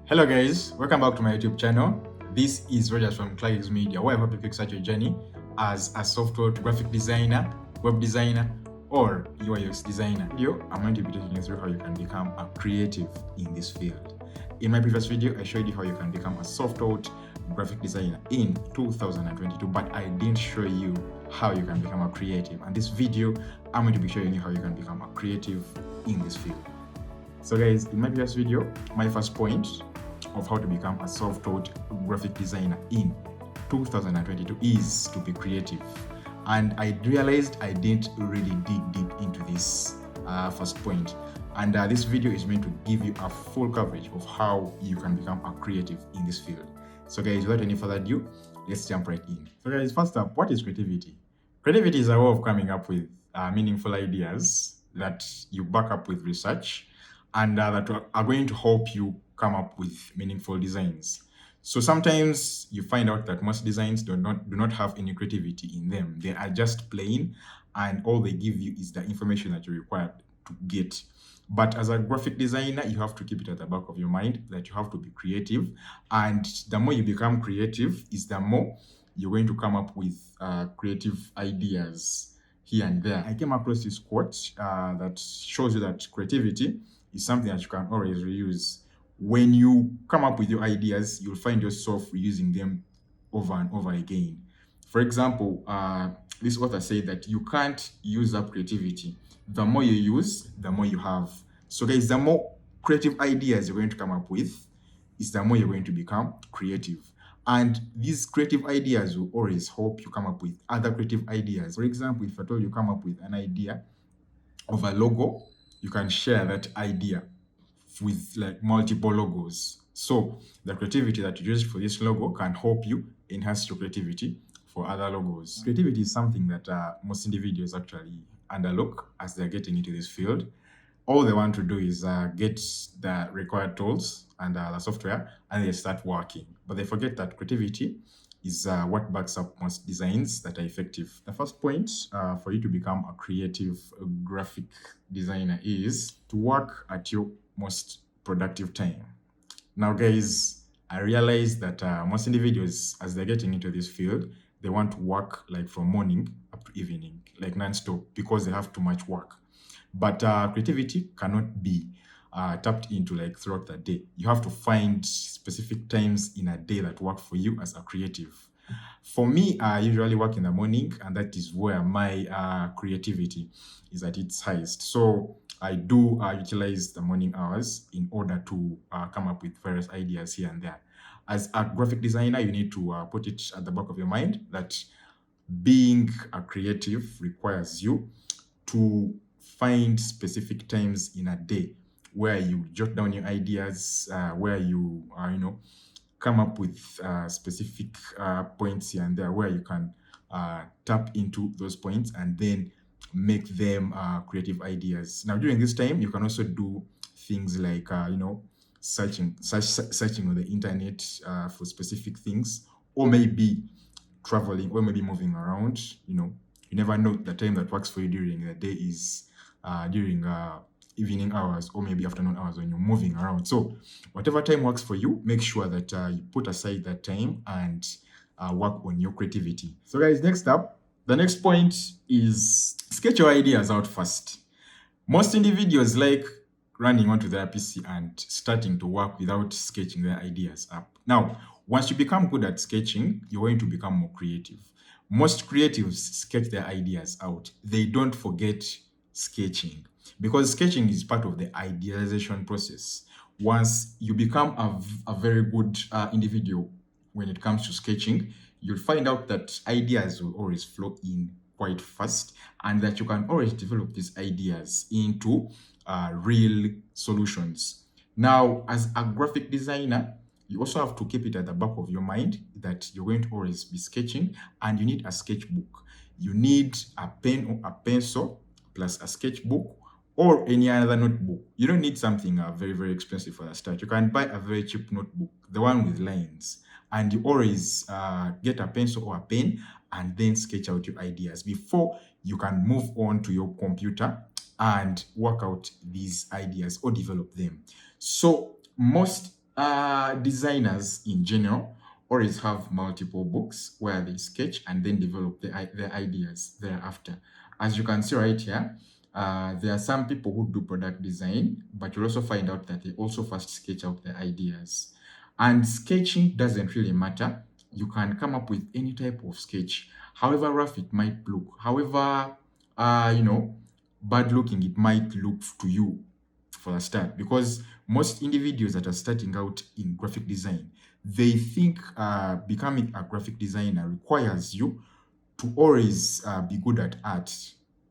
Hello guys, welcome back to my YouTube channel. This is Rogers from Clarix Media, where I help you kickstart your journey as a software graphic designer, web designer, or UI UX designer. Video, I'm going to be taking you through how you can become a creative in this field. In my previous video, I showed you how you can become a software graphic designer in 2022, but I didn't show you how you can become a creative. And this video, I'm going to be showing you how you can become a creative in this field. So guys, in my previous video, my first point of how to become a self-taught graphic designer in 2022 is to be creative. And I realized I didn't really dig deep into this first point. And this video is meant to give you a full coverage of how you can become a creative in this field. So guys, without any further ado, let's jump right in. So guys, first up, what is creativity? Creativity is a way of coming up with meaningful ideas that you back up with research and that are going to help you come up with meaningful designs. So sometimes you find out that most designs do not have any creativity in them. They are just plain, and all they give you is the information that you're required to get. But as a graphic designer, you have to keep it at the back of your mind that you have to be creative. And the more you become creative is the more you're going to come up with creative ideas here and there. I came across this quote that shows you that creativity is something that you can always reuse. When you come up with your ideas, you'll find yourself reusing them over and over again. For example, this author said that you can't use up creativity. The more you use, the more you have. So guys, the more creative ideas you're going to come up with, is the more you're going to become creative. And these creative ideas will always help you come up with other creative ideas. For example, if at all you come up with an idea of a logo, you can share that idea with like multiple logos. So the creativity that you use for this logo can help you enhance your creativity for other logos. Creativity is something that most individuals actually underlook as they're getting into this field. All they want to do is get the required tools and the software, and they start working. But they forget that creativity is what backs up most designs that are effective. The first point for you to become a creative graphic designer is to work at your most productive time. Now guys, I realize that most individuals, as they're getting into this field, they want to work like from morning up to evening, like non-stop, because they have too much work. But creativity cannot be tapped into like throughout the day. You have to find specific times in a day that work for you as a creative. For me, I usually work in the morning, and that is where my creativity is at its highest. So I do utilize the morning hours in order to come up with various ideas here and there. As a graphic designer, you need to put it at the back of your mind that being a creative requires you to find specific times in a day where you jot down your ideas, where you come up with specific points here and there where you can tap into those points and then make them creative ideas. Now, during this time, you can also do things like searching on the internet for specific things, or maybe traveling, or maybe moving around. You never know the time that works for you during the day is during evening hours or maybe afternoon hours when you're moving around. So whatever time works for you, make sure that you put aside that time and work on your creativity. So guys, next up, the next point is sketch your ideas out first. Most individuals like running onto their PC and starting to work without sketching their ideas up. Now, once you become good at sketching, you're going to become more creative. Most creatives sketch their ideas out. They don't forget sketching, because sketching is part of the idealization process. Once you become a very good individual when it comes to sketching, you'll find out that ideas will always flow in quite fast, and that you can always develop these ideas into real solutions. Now, as a graphic designer, you also have to keep it at the back of your mind that you're going to always be sketching, and you need a sketchbook. You need a pen or a pencil plus a sketchbook or any other notebook. You don't need something very, very expensive for the start. You can buy a very cheap notebook, the one with lines, and you always get a pencil or a pen and then sketch out your ideas before you can move on to your computer and work out these ideas or develop them. So most Designers in general always have multiple books where they sketch and then develop their ideas thereafter. As you can see right here, there are some people who do product design, but you'll also find out that they also first sketch out their ideas. And sketching doesn't really matter. You can come up with any type of sketch, however rough it might look, however, you know, bad looking it might look to you for a start, because most individuals that are starting out in graphic design, they think becoming a graphic designer requires you to always be good at art,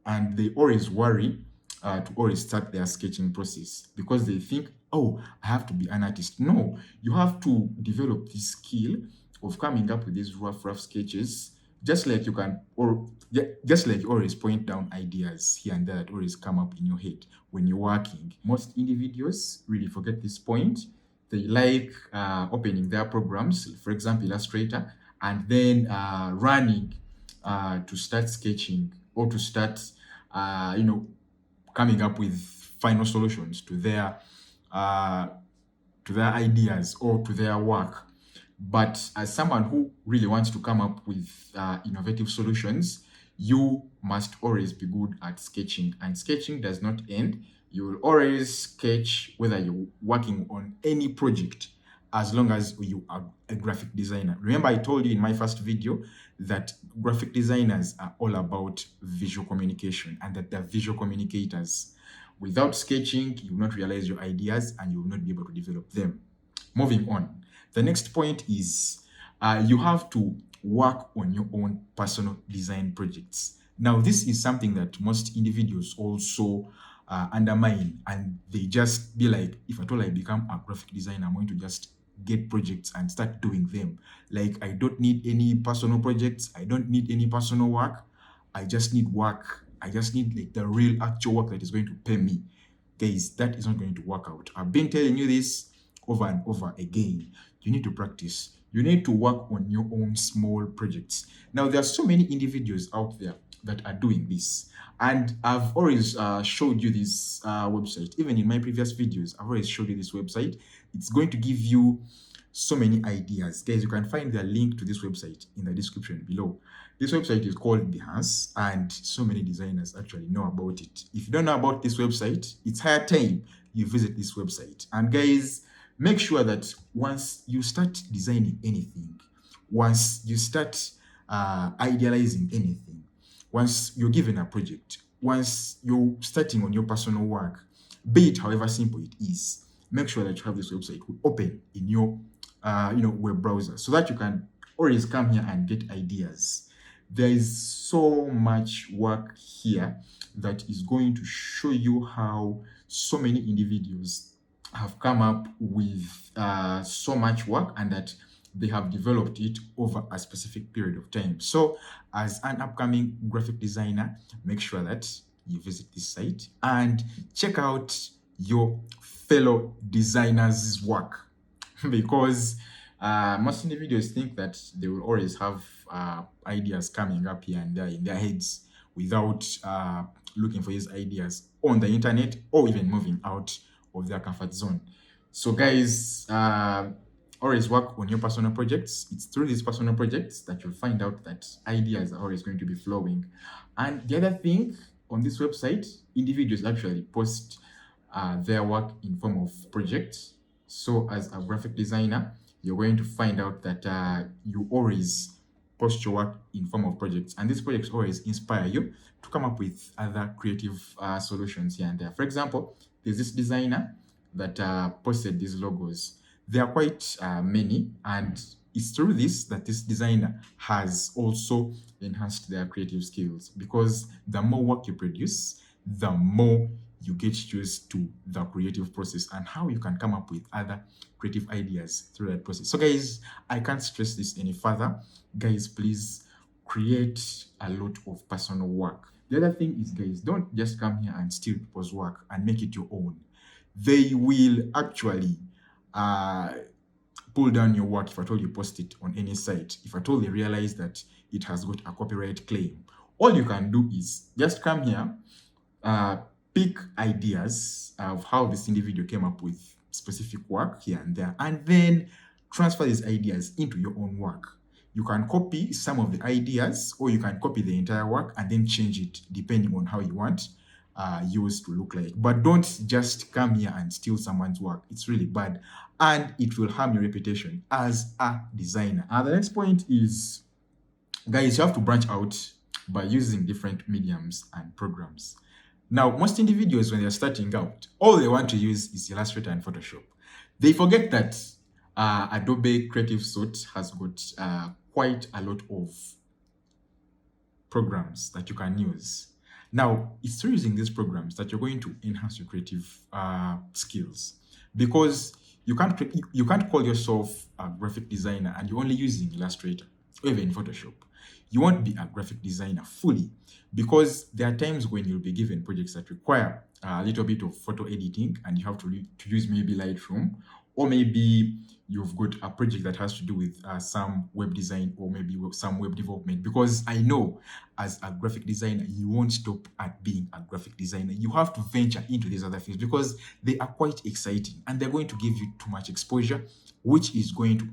and they always worry to always start their sketching process because they think, oh, I have to be an artist. No, you have to develop this skill of coming up with these rough sketches, just like you can, or just like you always point down ideas here and there that always come up in your head when you're working. Most individuals really forget this point. They like opening their programs, for example, Illustrator, and then running to start sketching or to start, coming up with final solutions to their ideas or to their work. But as someone who really wants to come up with innovative solutions, you must always be good at sketching, and sketching does not end. You will always sketch whether you're working on any project, as long as you are a graphic designer. Remember, I told you in my first video that graphic designers are all about visual communication and that they're visual communicators. Without sketching, you will not realize your ideas and you will not be able to develop them. Moving on. The next point is you have to work on your own personal design projects. Now, this is something that most individuals also undermine, and they just be like, if at all I become a graphic designer, I'm going to just get projects and start doing them. Like, I don't need any personal projects. I don't need any personal work. I just need work. I just need like the real actual work that is going to pay me. Guys, that is not going to work out. I've been telling you this over and over again. You need to practice. You need to work on your own small projects. Now, there are so many individuals out there that are doing this. And I've always showed you this website. Even in my previous videos, I've always showed you this website. It's going to give you so many ideas. Guys, you can find the link to this website in the description below. This website is called Behance, and so many designers actually know about it. If you don't know about this website, it's high time you visit this website. And guys, make sure that once you start designing anything, once you start idealizing anything, once you're given a project, once you're starting on your personal work, be it however simple it is, make sure that you have this website open in your web browser so that you can always come here and get ideas. There is so much work here that is going to show you how so many individuals have come up with so much work, and that they have developed it over a specific period of time. So as an upcoming graphic designer, make sure that you visit this site and check out your fellow designers' work because most individuals think that they will always have ideas coming up here and there in their heads without looking for these ideas on the internet or even moving out of their comfort zone. So guys, always work on your personal projects. It's through these personal projects that you'll find out that ideas are always going to be flowing. And the other thing, on this website, individuals actually post their work in form of projects. So as a graphic designer, you're going to find out that you always post your work in form of projects, and these projects always inspire you to come up with other creative solutions here and there. For example, there's this designer that posted these logos. There are quite many, and it's through this that this designer has also enhanced their creative skills, because the more work you produce, the more you get used to the creative process and how you can come up with other creative ideas through that process. So guys, I can't stress this any further. Guys, please create a lot of personal work. The other thing is, guys, don't just come here and steal people's work and make it your own. They will actually pull down your work if at all you post it on any site, if at all they realize that it has got a copyright claim. All you can do is just come here, pick ideas of how this individual came up with specific work here and there, and then transfer these ideas into your own work. You can copy some of the ideas, or you can copy the entire work and then change it depending on how you want yours to look like. But don't just come here and steal someone's work. It's really bad, and it will harm your reputation as a designer. The next point is, guys, you have to branch out by using different mediums and programs. Now, most individuals, when they're starting out, all they want to use is Illustrator and Photoshop. They forget that Adobe Creative Suite has got quite a lot of programs that you can use. Now, it's through using these programs that you're going to enhance your creative skills, because you can't call yourself a graphic designer and you're only using Illustrator or even Photoshop. You won't be a graphic designer fully, because there are times when you'll be given projects that require a little bit of photo editing and you have to use maybe Lightroom, or maybe you've got a project that has to do with some web design or maybe some web development. Because I know as a graphic designer, you won't stop at being a graphic designer. You have to venture into these other fields because they are quite exciting and they're going to give you too much exposure, which is going to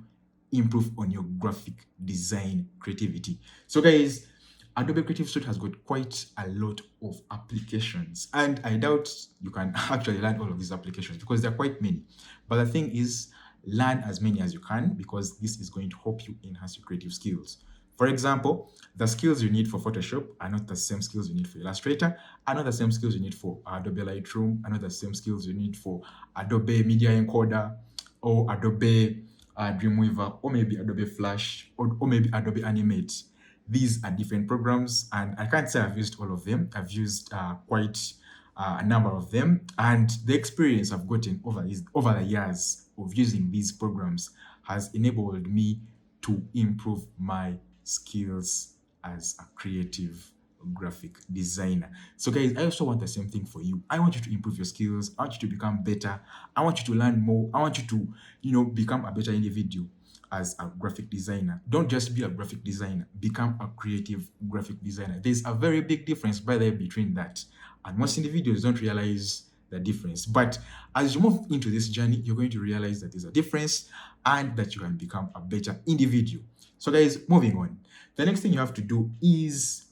improve on your graphic design creativity. So guys, Adobe Creative Suite has got quite a lot of applications, and I doubt you can actually learn all of these applications because there are quite many. But the thing is, learn as many as you can, because this is going to help you enhance your creative skills. For example, the skills you need for Photoshop are not the same skills you need for Illustrator, are not the same skills you need for Adobe Lightroom, are not the same skills you need for Adobe Media Encoder or Adobe Dreamweaver, or maybe Adobe Flash, or maybe Adobe Animate. These are different programs, and I can't say I've used all of them. I've used quite a number of them, and the experience I've gotten over the years of using these programs has enabled me to improve my skills as a creative graphic designer. So guys, I also want the same thing for you. I want you to improve your skills. I want you to become better. I want you to learn more. I want you to, become a better individual as a graphic designer. Don't just be a graphic designer, become a creative graphic designer. There's a very big difference, by the way, between that. And most individuals don't realize the difference. But as you move into this journey, you're going to realize that there's a difference and that you can become a better individual. So guys, moving on. The next thing you have to do is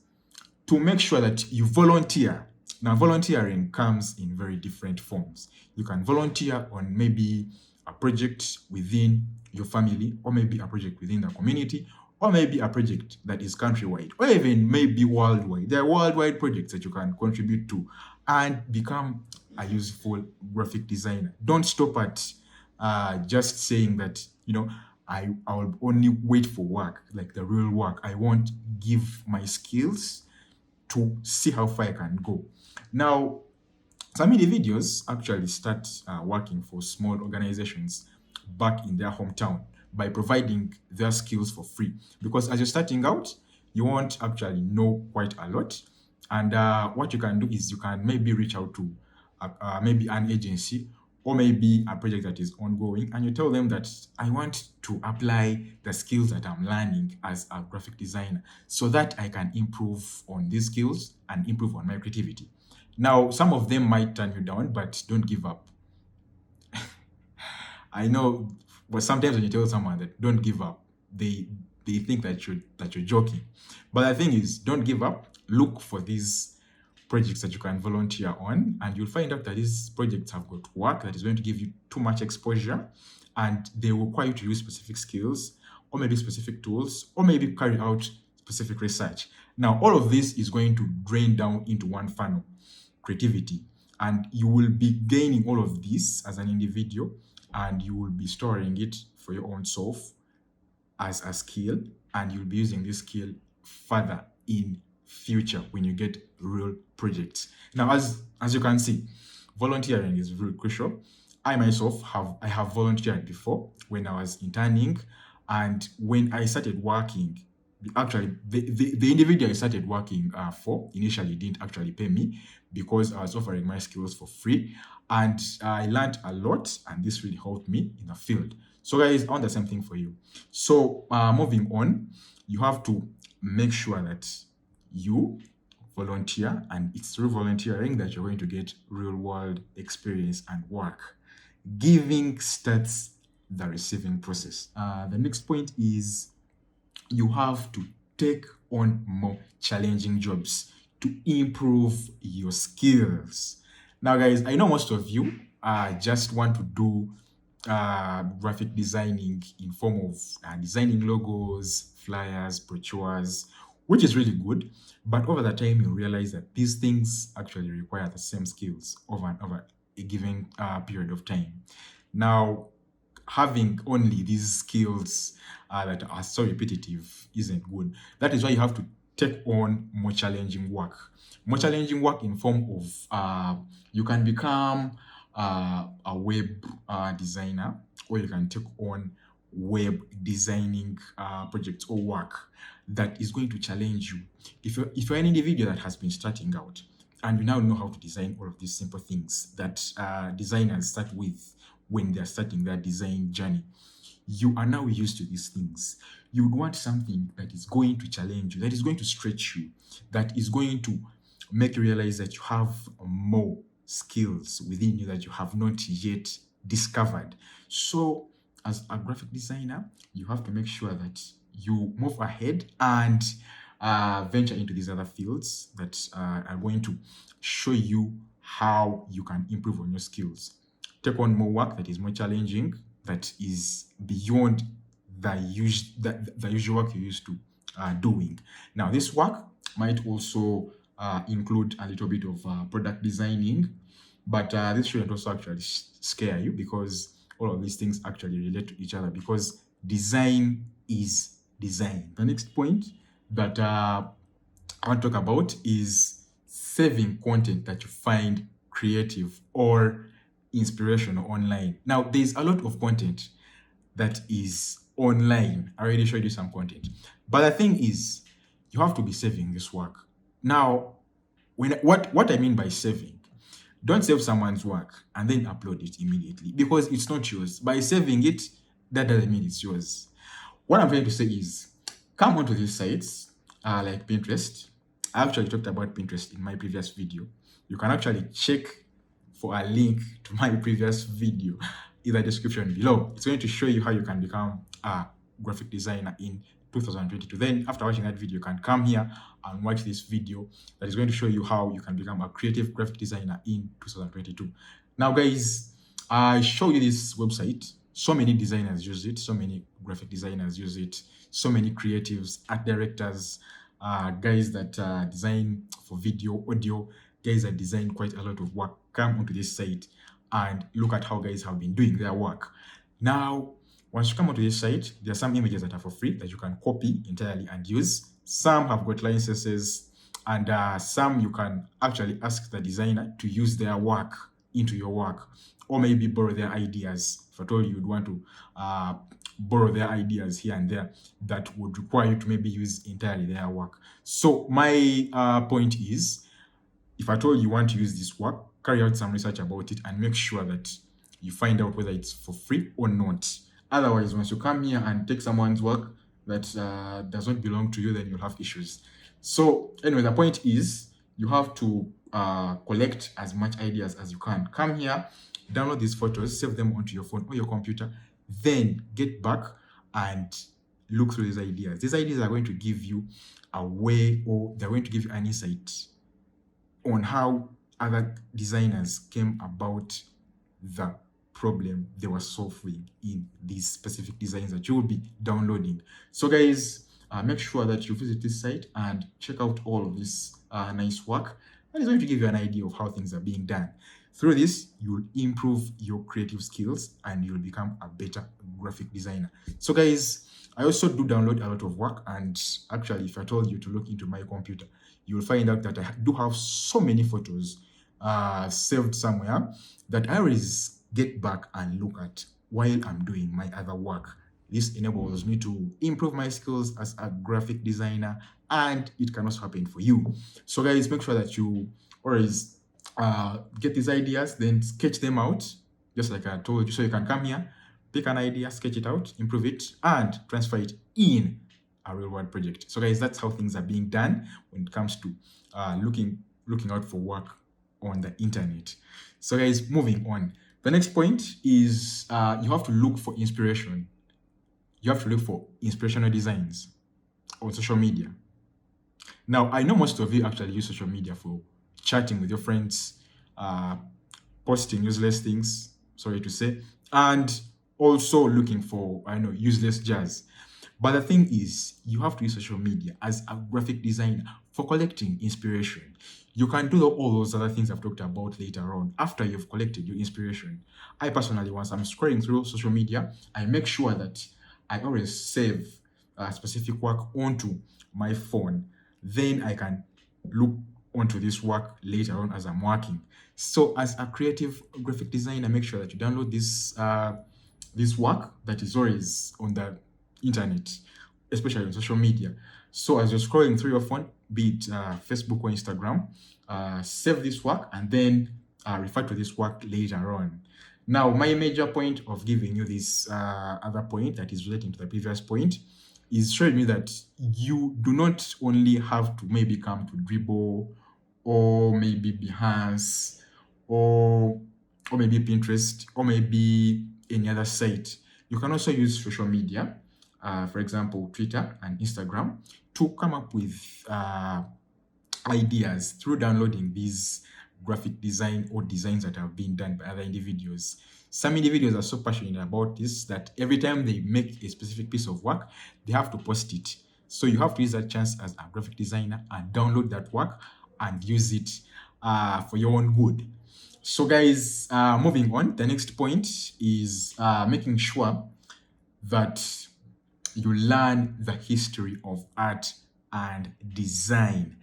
to make sure that you volunteer. Now, volunteering comes in very different forms. You can volunteer on maybe a project within your family, or maybe a project within the community, or maybe a project that is countrywide, or even maybe worldwide. There are worldwide projects that you can contribute to and become a useful graphic designer. Don't stop at just saying that, I will only wait for work, like the real work. I won't give my skills to see how far I can go. Now, some individuals actually start working for small organizations back in their hometown by providing their skills for free. Because as you're starting out, you won't actually know quite a lot. And what you can do is you can maybe reach out to maybe an agency or maybe a project that is ongoing, and you tell them that I want to apply the skills that I'm learning as a graphic designer so that I can improve on these skills and improve on my creativity. Now, some of them might turn you down, but don't give up. I know, but sometimes when you tell someone that don't give up, they think that you're joking. But the thing is, don't give up. Look for these projects that you can volunteer on, and you'll find out that these projects have got work that is going to give you too much exposure, and they will require you to use specific skills, or maybe specific tools, or maybe carry out specific research. Now, all of this is going to drain down into one funnel, creativity, and you will be gaining all of this as an individual, and you will be storing it for your own self as a skill, and you'll be using this skill further in future when you get real projects. Now, as you can see, volunteering is very crucial. I myself have volunteered before when I was interning, and when I started working, actually the individual I started working for initially didn't actually pay me because I was offering my skills for free, and I learned a lot, and this really helped me in the field. So guys, I want the same thing for you. So moving on, you have to make sure that you volunteer, and it's through volunteering that you're going to get real world experience and work. Giving starts the receiving process. The next point is you have to take on more challenging jobs to improve your skills. Now, guys, I know most of you just want to do graphic designing in form of designing logos, flyers, brochures, which is really good. But over the time, you realize that these things actually require the same skills over and over a given period of time. Now, having only these skills that are so repetitive isn't good. That is why you have to take on more challenging work. More challenging work in form of you can become a web designer, or you can take on web designing projects or work that is going to challenge you. If you're an individual that has been starting out and you now know how to design all of these simple things that designers start with when they're starting their design journey, you are now used to these things. You would want something that is going to challenge you, that is going to stretch you, that is going to make you realize that you have more skills within you that you have not yet discovered. So, as a graphic designer, you have to make sure that you move ahead and venture into these other fields that are going to show you how you can improve on your skills. Take on more work that is more challenging, that is beyond the usual work you're used to doing. Now, this work might also include a little bit of product designing, but this shouldn't also actually scare you, because all of these things actually relate to each other, because design is design. The next point that I want to talk about is saving content that you find creative or inspirational online. Now, there's a lot of content that is online. I already showed you some content. But the thing is, you have to be saving this work. Now, what I mean by saving, don't save someone's work and then upload it immediately, because it's not yours. By saving it, that doesn't mean it's yours. What I'm trying to say is, come onto these sites like Pinterest. I actually talked about Pinterest in my previous video. You can actually check for a link to my previous video in the description below. It's going to show you how you can become a graphic designer in 2022. Then after watching that video, you can come here and watch this video that is going to show you how you can become a creative graphic designer in 2022. Now, guys, I show you this website. So many designers use it, so many graphic designers use it, so many creatives, art directors, guys that design for video, audio, guys that design quite a lot of work. Come onto this site and look at how guys have been doing their work. Now, once you come onto this site, there are some images that are for free that you can copy entirely and use. Some have got licenses, and some you can actually ask the designer to use their work into your work, or maybe borrow their ideas. If at all you'd want to borrow their ideas here and there, that would require you to maybe use entirely their work. So my point is, if at all you want to use this work, carry out some research about it and make sure that you find out whether it's for free or not. Otherwise, once you come here and take someone's work that does not belong to you, then you'll have issues. So anyway, the point is, you have to collect as much ideas as you can. Come here, download these photos, save them onto your phone or your computer, then get back and look through these ideas. These ideas are going to give you a way, or they're going to give you an insight on how other designers came about the problem they were solving in these specific designs that you will be downloading. So guys, make sure that you visit this site and check out all of this nice work. That is going to give you an idea of how things are being done. Through this, you will improve your creative skills and you'll become a better graphic designer. So guys, I also do download a lot of work, and actually, if I told you to look into my computer, you will find out that I do have so many photos saved somewhere that I always get back and look at while I'm doing my other work. This enables me to improve my skills as a graphic designer, and it can also happen for you. So guys, make sure that you always get these ideas, then sketch them out, just like I told you. So you can come here, pick an idea, sketch it out, improve it, and transfer it in a real world project. So guys, that's how things are being done when it comes to looking out for work on the internet. So guys, moving on. The next point is you have to look for inspiration. You have to look for inspirational designs on social media. Now, I know most of you actually use social media for chatting with your friends, uh, posting useless things, sorry to say, and also looking for, I know, useless jazz. But the thing is, you have to use social media as a graphic designer for collecting inspiration. You can do all those other things I've talked about later on after you've collected your inspiration. I personally, once I'm scrolling through social media, I make sure that I always save a specific work onto my phone. Then I can look onto this work later on as I'm working. So, as a creative graphic designer, make sure that you download this work that is always on the internet, especially on social media. So as you're scrolling through your phone, be it Facebook or Instagram, save this work and then refer to this work later on. Now, my major point of giving you this other point that is relating to the previous point is showing you that you do not only have to maybe come to Dribbble or maybe Behance or maybe Pinterest or maybe any other site. You can also use social media, for example, Twitter and Instagram, to come up with ideas through downloading these graphic design or designs that have been done by other individuals. Some individuals are so passionate about this that every time they make a specific piece of work, they have to post it. So you have to use that chance as a graphic designer and download that work and use it for your own good. So guys, moving on, the next point is making sure that you learn the history of art and design.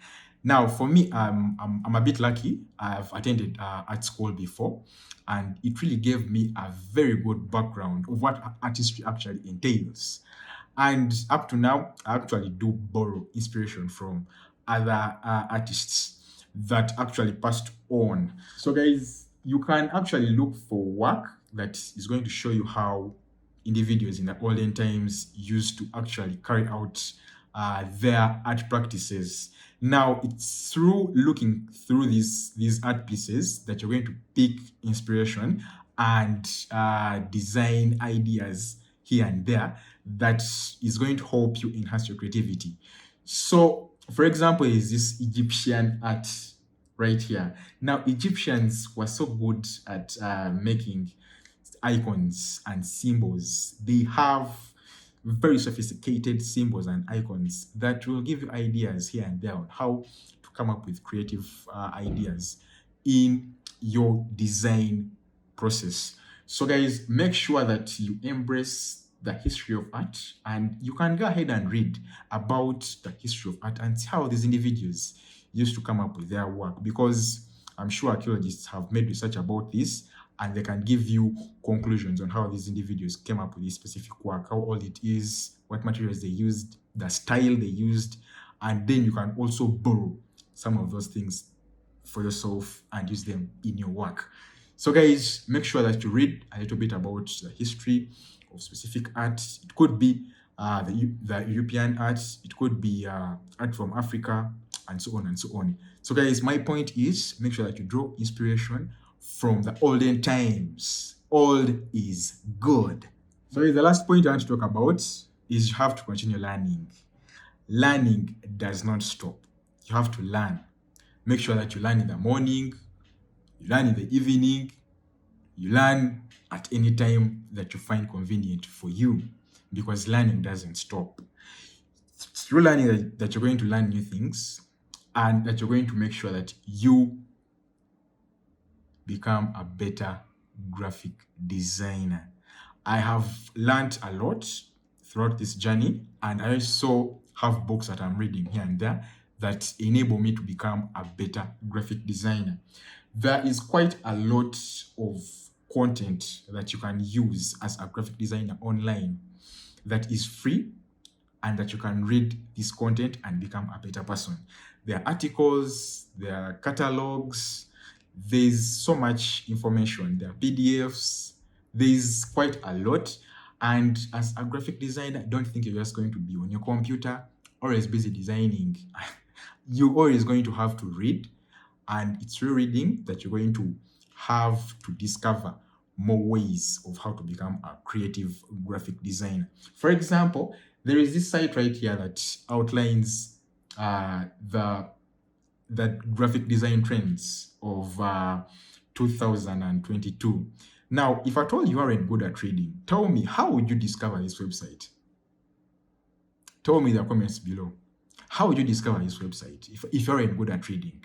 Now, for me, I'm a bit lucky. I've attended art school before, and it really gave me a very good background of what artistry actually entails. And up to now, I actually do borrow inspiration from other artists that actually passed on. So, guys, you can actually look for work that is going to show you how individuals in the olden times used to actually carry out their art practices. Now, it's through looking through these art pieces that you're going to pick inspiration and design ideas here and there that is going to help you enhance your creativity. So, for example, is this Egyptian art right here. Now, Egyptians were so good at making icons and symbols. They have very sophisticated symbols and icons that will give you ideas here and there on how to come up with creative ideas in your design process. So, guys, make sure that you embrace the history of art, and you can go ahead and read about the history of art and see how these individuals used to come up with their work, because I'm sure archaeologists have made research about this and they can give you conclusions on how these individuals came up with this specific work, how old it is, what materials they used, the style they used, and then you can also borrow some of those things for yourself and use them in your work. So, guys, make sure that you read a little bit about the history of specific art. It could be the European art, it could be art from Africa, and so on and so on. So, guys, my point is make sure that you draw inspiration from the olden times. Old is good. So, the last point I want to talk about is you have to continue learning. Learning does not stop. You have to learn. Make sure that you learn in the morning, you learn in the evening, you learn at any time that you find convenient for you, because learning doesn't stop. It's through learning that you're going to learn new things and that you're going to make sure that you become a better graphic designer. I have learned a lot throughout this journey, and I also have books that I'm reading here and there that enable me to become a better graphic designer. There is quite a lot of content that you can use as a graphic designer online that is free, and that you can read this content and become a better person. There are articles, there are catalogs, there's so much information, there are PDFs, there's quite a lot. And as a graphic designer, don't think you're just going to be on your computer always busy designing. You're always going to have to read, and it's through reading that you're going to have to discover more ways of how to become a creative graphic designer. For example, there is this site right here that outlines the graphic design trends of 2022. Now, if at all you aren't good at reading, tell me, how would you discover this website? Tell me in the comments below. How would you discover this website if you aren't good at reading?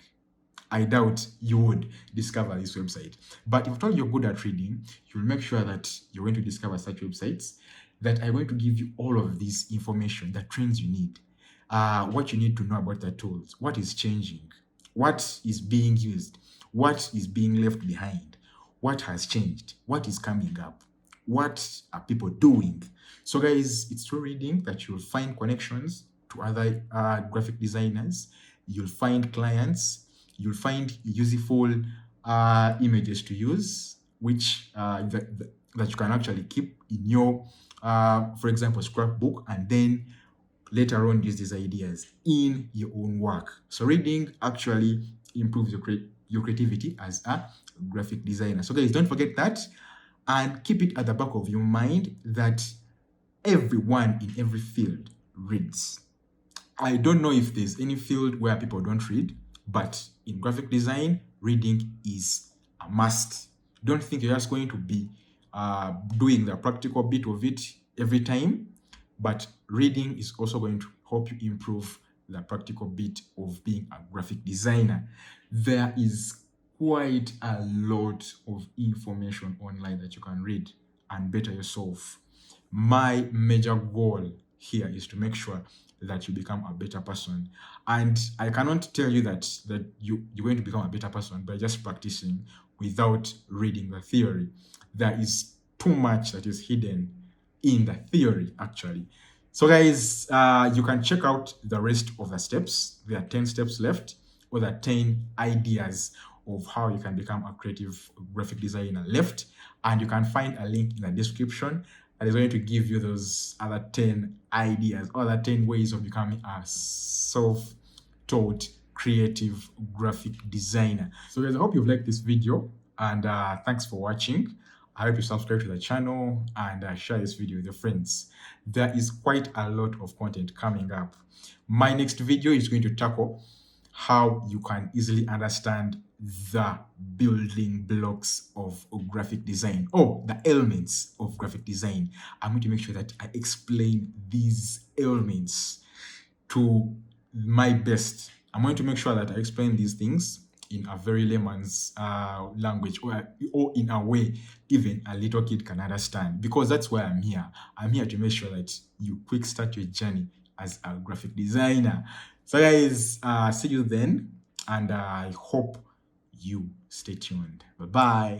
I doubt you would discover this website. But if at all you're good at reading, you'll make sure that you're going to discover such websites that are going to give you all of this information, the trends you need, what you need to know about the tools, what is changing, what is being used, what is being left behind, what has changed, what is coming up, what are people doing. So guys, it's through reading that you'll find connections to other graphic designers, you'll find clients, you'll find useful images to use, which that you can actually keep in your, for example, scrapbook, and then later on use these ideas in your own work. So reading actually improves your creativity as a graphic designer. So guys, don't forget that, and keep it at the back of your mind that everyone in every field reads. I don't know if there's any field where people don't read, but in graphic design, reading is a must. Don't think you're just going to be doing the practical bit of it every time, but reading is also going to help you improve the practical bit of being a graphic designer. There is quite a lot of information online that you can read and better yourself. My major goal here is to make sure that you become a better person. And I cannot tell you that you're going to become a better person by just practicing without reading the theory. There is too much that is hidden in the theory, actually. So guys, you can check out the rest of the steps. There are 10 steps left, or the 10 ideas of how you can become a creative graphic designer left. And you can find a link in the description that is going to give you those other 10 ideas, other 10 ways of becoming a self-taught creative graphic designer. So guys, I hope you've liked this video, and thanks for watching. I hope you subscribe to the channel and share this video with your friends. There is quite a lot of content coming up. My next video is going to tackle how you can easily understand the building blocks of graphic design, or the elements of graphic design. I'm going to make sure that I explain these elements to my best. I'm going to make sure that I explain these things in a very layman's language, or in a way even a little kid can understand, because that's why I'm here. I'm here to make sure that you quick start your journey as a graphic designer. So guys, see you then, and I hope you stay tuned. Bye-bye.